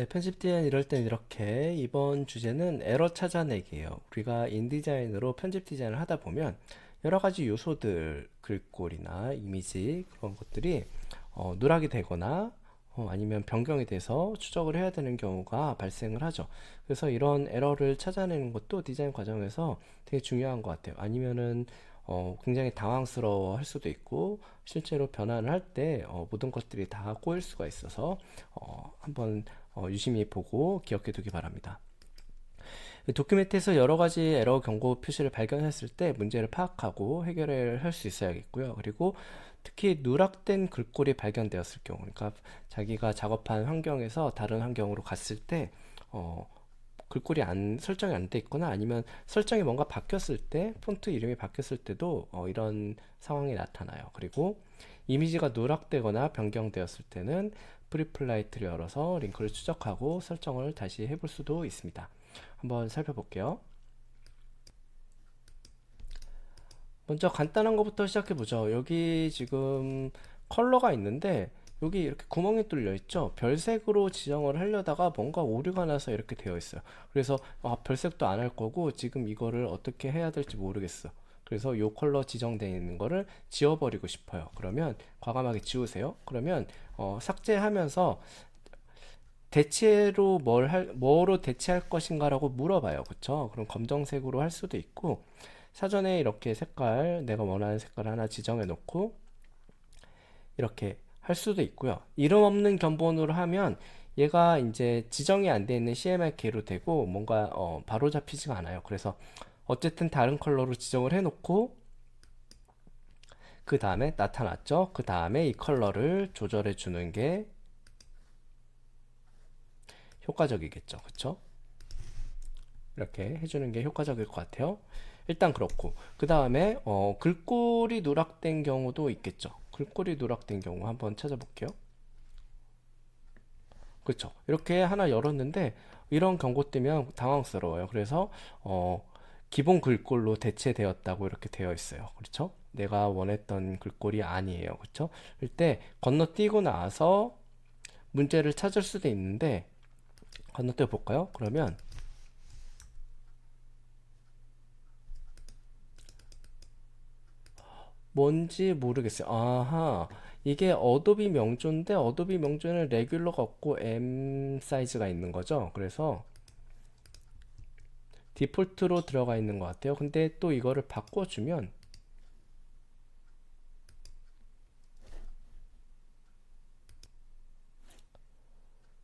네, 편집 디자인 이럴 땐 이렇게 이번 주제는 에러 찾아내기예요. 우리가 인디자인으로 편집 디자인을 하다 보면 여러 가지 요소들, 글꼴이나 이미지 그런 것들이 누락이 되거나 아니면 변경이 돼서 추적을 해야 되는 경우가 발생을 하죠. 그래서 이런 에러를 찾아내는 것도 디자인 과정에서 되게 중요한 것 같아요. 아니면은 굉장히 당황스러워 할 수도 있고 실제로 변환을 할 때 모든 것들이 다 꼬일 수가 있어서 한번 유심히 보고 기억해 두기 바랍니다. 도큐멘트에서 여러 가지 에러 경고 표시를 발견했을 때 문제를 파악하고 해결을 할 수 있어야겠고요. 그리고 특히 누락된 글꼴이 발견되었을 경우, 그러니까 자기가 작업한 환경에서 다른 환경으로 갔을 때 글꼴이 설정이 안 돼 있거나 아니면 설정이 뭔가 바뀌었을 때 폰트 이름이 바뀌었을 때도 이런 상황이 나타나요. 그리고 이미지가 누락되거나 변경되었을 때는 프리플라이트를 열어서 링크를 추적하고 설정을 다시 해볼 수도 있습니다. 한번 살펴볼게요. 먼저 간단한 것부터 시작해 보죠. 여기 지금 컬러가 있는데 여기 이렇게 구멍이 뚫려 있죠. 별색으로 지정을 하려다가 뭔가 오류가 나서 이렇게 되어 있어요. 그래서 별색도 안 할 거고 지금 이거를 어떻게 해야 될지 모르겠어. 그래서 요 컬러 지정되어 있는 거를 지워버리고 싶어요. 그러면 과감하게 지우세요. 그러면 삭제하면서 대체로 뭐로 대체할 것인가라고 물어봐요. 그쵸? 그럼 검정색으로 할 수도 있고, 사전에 이렇게 내가 원하는 색깔 하나 지정해 놓고, 이렇게 할 수도 있고요. 이름 없는 견본으로 하면 얘가 이제 지정이 안 돼 있는 CMYK로 되고, 뭔가, 바로 잡히지가 않아요. 그래서 어쨌든 다른 컬러로 지정을 해 놓고, 그 다음에 나타났죠? 그 다음에 이 컬러를 조절해 주는 게 효과적이겠죠. 그쵸? 이렇게 해주는 게 효과적일 것 같아요. 일단 그렇고 그 다음에 글꼴이 누락된 경우도 있겠죠. 글꼴이 누락된 경우 한번 찾아볼게요. 그렇죠. 이렇게 하나 열었는데 이런 경고 뜨면 당황스러워요. 그래서 기본 글꼴로 대체되었다고 이렇게 되어 있어요. 그렇죠? 내가 원했던 글꼴이 아니에요. 그렇죠? 이때 건너뛰고 나서 문제를 찾을 수도 있는데 건너뛰어 볼까요? 그러면 뭔지 모르겠어요. 아하, 이게 어도비 명조인데 어도비 명조는 레귤러가 없고 M 사이즈가 있는 거죠. 그래서 디폴트로 들어가 있는 것 같아요. 근데 또 이거를 바꿔주면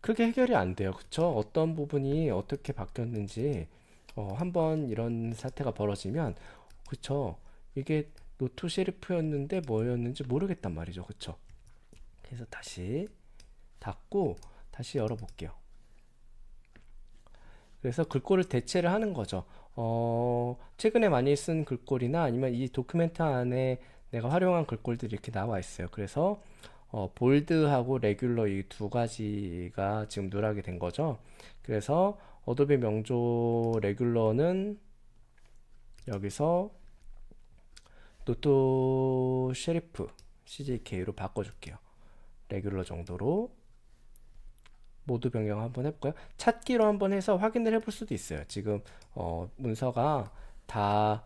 크게 해결이 안 돼요. 그쵸? 어떤 부분이 어떻게 바뀌었는지 한번 이런 사태가 벌어지면 그쵸? 이게 노트 셰리프였는데 뭐였는지 모르겠단 말이죠. 그쵸? 그래서 다시 닫고 다시 열어볼게요. 그래서 글꼴을 대체를 하는 거죠. 최근에 많이 쓴 글꼴이나 아니면 이 도큐멘트 안에 내가 활용한 글꼴들이 이렇게 나와 있어요. 그래서 볼드하고 레귤러 이 두 가지가 지금 누락이 된 거죠. 그래서 어도비 명조 레귤러는 여기서 노트 셰리프 CJK로 바꿔줄게요. 레귤러 정도로 모두 변경 한번 해볼까요? 찾기로 한번 해서 확인을 해볼 수도 있어요. 지금 문서가 다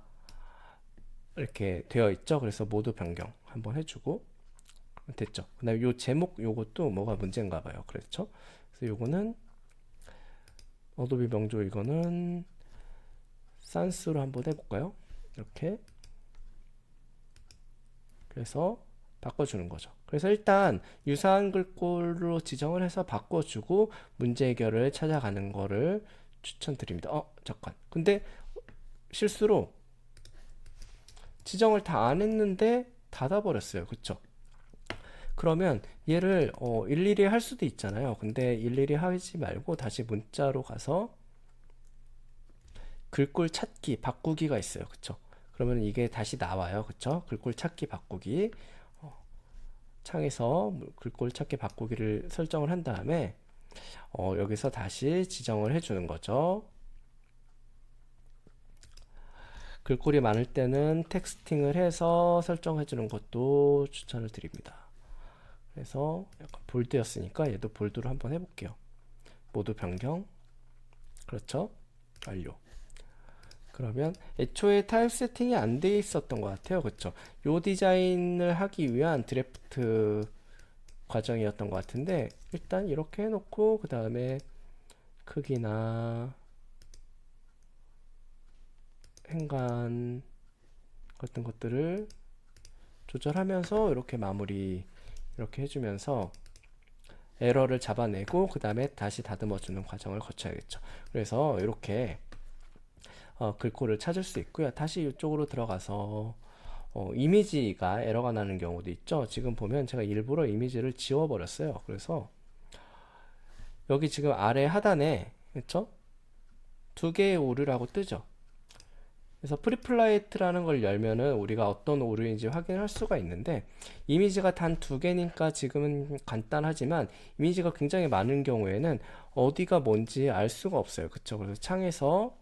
이렇게 되어 있죠. 그래서 모두 변경 한번 해주고 됐죠. 그다음에 요 제목 요것도 뭐가 문제인가 봐요. 그렇죠? 그래서 요거는 어도비 명조 이거는 산스로 한번 해볼까요? 이렇게 그래서 바꿔주는 거죠. 그래서 일단 유사한 글꼴로 지정을 해서 바꿔주고 문제 해결을 찾아가는 거를 추천드립니다. 잠깐. 근데 실수로 지정을 다 안 했는데 닫아버렸어요. 그쵸? 그러면 얘를 일일이 할 수도 있잖아요. 근데 일일이 하지 말고 다시 문자로 가서 글꼴 찾기, 바꾸기가 있어요. 그쵸? 그러면 이게 다시 나와요. 그쵸? 글꼴 찾기, 바꾸기. 창에서 글꼴 찾기 바꾸기를 설정을 한 다음에 여기서 다시 지정을 해주는 거죠. 글꼴이 많을 때는 텍스팅을 해서 설정해주는 것도 추천을 드립니다. 그래서 약간 볼드였으니까 얘도 볼드로 한번 해볼게요. 모두 변경. 그렇죠? 완료. 그러면 애초에 타입 세팅이 안 돼 있었던 것 같아요. 그렇죠? 요 디자인을 하기 위한 드래프트 과정이었던 것 같은데, 일단 이렇게 해놓고 그 다음에 크기나 행간 같은 것들을 조절하면서 이렇게 마무리 이렇게 해주면서 에러를 잡아내고 그 다음에 다시 다듬어주는 과정을 거쳐야겠죠. 그래서 이렇게 글꼴을 찾을 수 있고요. 다시 이쪽으로 들어가서 이미지가 에러가 나는 경우도 있죠. 지금 보면 제가 일부러 이미지를 지워버렸어요. 그래서 여기 지금 아래 하단에, 그렇죠? 두 개의 오류라고 뜨죠. 그래서 프리플라이트라는 걸 열면은 우리가 어떤 오류인지 확인할 수가 있는데, 이미지가 단 두 개니까 지금은 간단하지만 이미지가 굉장히 많은 경우에는 어디가 뭔지 알 수가 없어요. 그쵸? 그래서 창에서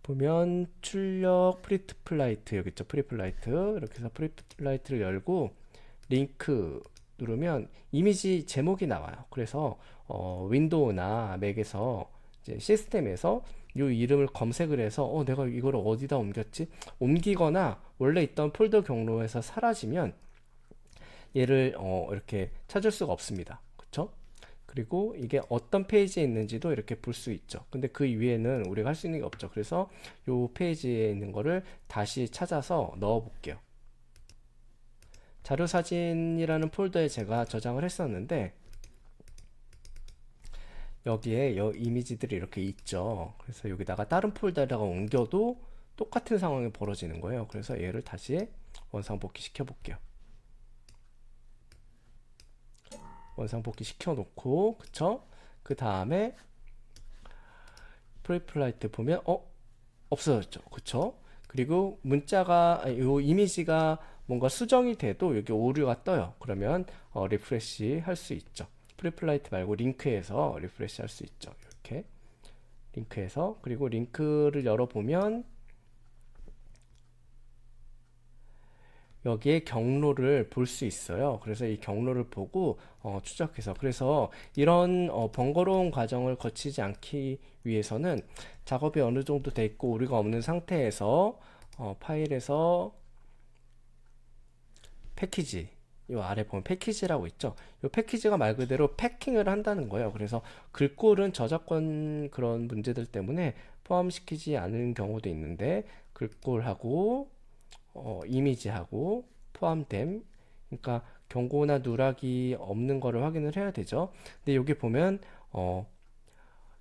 보면 출력 프리플라이트 여기 있죠. 프리플라이트 이렇게 해서 프리플라이트를 열고 링크 누르면 이미지 제목이 나와요. 그래서 윈도우나 맥에서 이제 시스템에서 이 이름을 검색을 해서 내가 이걸 어디다 옮겼지? 옮기거나 원래 있던 폴더 경로에서 사라지면 얘를 이렇게 찾을 수가 없습니다. 그쵸? 그리고 이게 어떤 페이지에 있는지도 이렇게 볼 수 있죠. 근데 그 위에는 우리가 할 수 있는 게 없죠. 그래서 이 페이지에 있는 거를 다시 찾아서 넣어 볼게요. 자료사진이라는 폴더에 제가 저장을 했었는데 여기에 이미지들이 이렇게 있죠. 그래서 여기다가 다른 폴더에다가 옮겨도 똑같은 상황이 벌어지는 거예요. 그래서 얘를 다시 원상복귀 시켜 볼게요. 원상복귀 시켜 놓고, 그쵸? 그 다음에 프리플라이트 보면 없어졌죠. 그쵸? 그리고 문자가 요 이미지가 뭔가 수정이 돼도 여기 오류가 떠요. 그러면 리프레시 할 수 있죠. 프리플라이트 말고 링크해서 리프레시 할 수 있죠. 이렇게 링크해서, 그리고 링크를 열어보면 여기에 경로를 볼 수 있어요. 그래서 이 경로를 보고 추적해서, 그래서 이런 번거로운 과정을 거치지 않기 위해서는 작업이 어느 정도 돼 있고 오류가 없는 상태에서 파일에서 패키지, 이 아래 보면 패키지라고 있죠. 이 패키지가 말 그대로 패킹을 한다는 거예요. 그래서 글꼴은 저작권 그런 문제들 때문에 포함시키지 않은 경우도 있는데 글꼴하고 이미지하고 포함됨, 그러니까 경고나 누락이 없는 거를 확인을 해야 되죠. 근데 여기 보면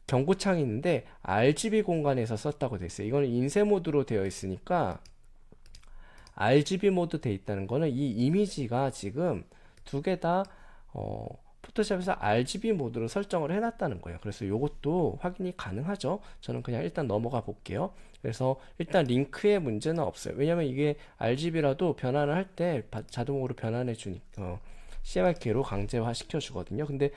경고창이 있는데 RGB 공간에서 썼다고 되어 있어요. 이거는 인쇄 모드로 되어 있으니까 RGB 모드 돼 있다는 거는 이 이미지가 지금 두 개 다 포토샵에서 RGB 모드로 설정을 해놨다는 거예요. 그래서 이것도 확인이 가능하죠. 저는 그냥 일단 넘어가 볼게요. 그래서 일단 링크에 문제는 없어요. 왜냐면 이게 RGB라도 변환을 할 때 자동으로 변환해 주니까 CMYK로 강제화 시켜 주거든요. 근데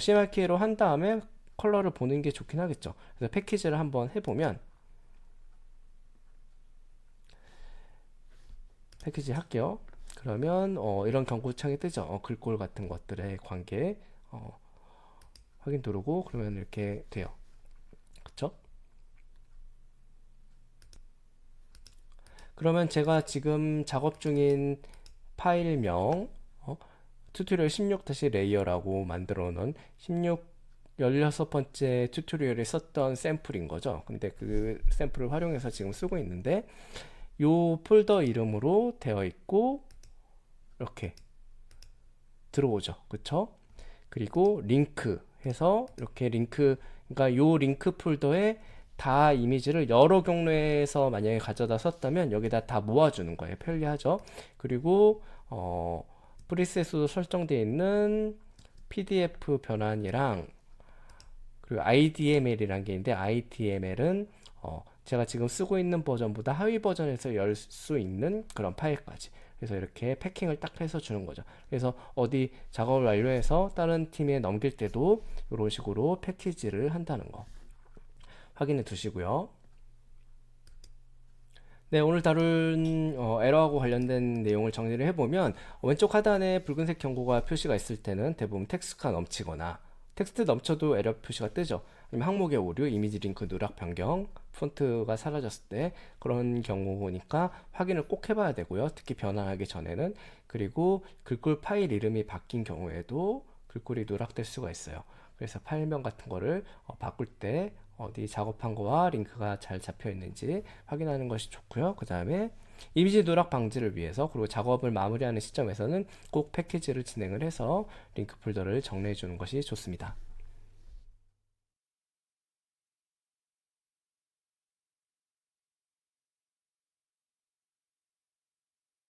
CMYK로 한 다음에 컬러를 보는 게 좋긴 하겠죠. 그래서 패키지를 한번 해보면, 패키지 할게요. 그러면 이런 경고창이 뜨죠. 글꼴 같은 것들의 관계 확인 누르고 그러면 이렇게 돼요. 그쵸? 그러면 제가 지금 작업 중인 파일명 튜토리얼 16-레이어라고 만들어 놓은 16번째 튜토리얼에 썼던 샘플인 거죠. 근데 그 샘플을 활용해서 지금 쓰고 있는데 요 폴더 이름으로 되어 있고 이렇게 들어오죠. 그쵸? 그리고 링크 해서 이렇게 링크, 그러니까 요 링크 폴더에 다 이미지를 여러 경로에서 만약에 가져다 썼다면 여기다 다 모아주는 거예요. 편리하죠. 그리고 프리셋으로 설정되어 있는 PDF 변환이랑 그리고 IDML이라는 게 있는데 IDML은 제가 지금 쓰고 있는 버전보다 하위 버전에서 열 수 있는 그런 파일까지. 그래서 이렇게 패킹을 딱 해서 주는 거죠. 그래서 어디 작업을 완료해서 다른 팀에 넘길 때도 이런 식으로 패키지를 한다는 거 확인해 두시고요. 네, 오늘 다룬 에러하고 관련된 내용을 정리를 해보면 왼쪽 하단에 붉은색 경고가 표시가 있을 때는 대부분 텍스트가 넘치거나 텍스트 넘쳐도 에러 표시가 뜨죠. 아니면 항목의 오류, 이미지 링크 누락 변경, 폰트가 사라졌을 때 그런 경우니까 확인을 꼭 해봐야 되고요. 특히 변환하기 전에는. 그리고 글꼴 파일 이름이 바뀐 경우에도 글꼴이 누락될 수가 있어요. 그래서 파일명 같은 거를 바꿀 때 어디 작업한 거와 링크가 잘 잡혀 있는지 확인하는 것이 좋고요. 그 다음에 이미지 누락 방지를 위해서 그리고 작업을 마무리하는 시점에서는 꼭 패키지를 진행을 해서 링크 폴더를 정리해 주는 것이 좋습니다.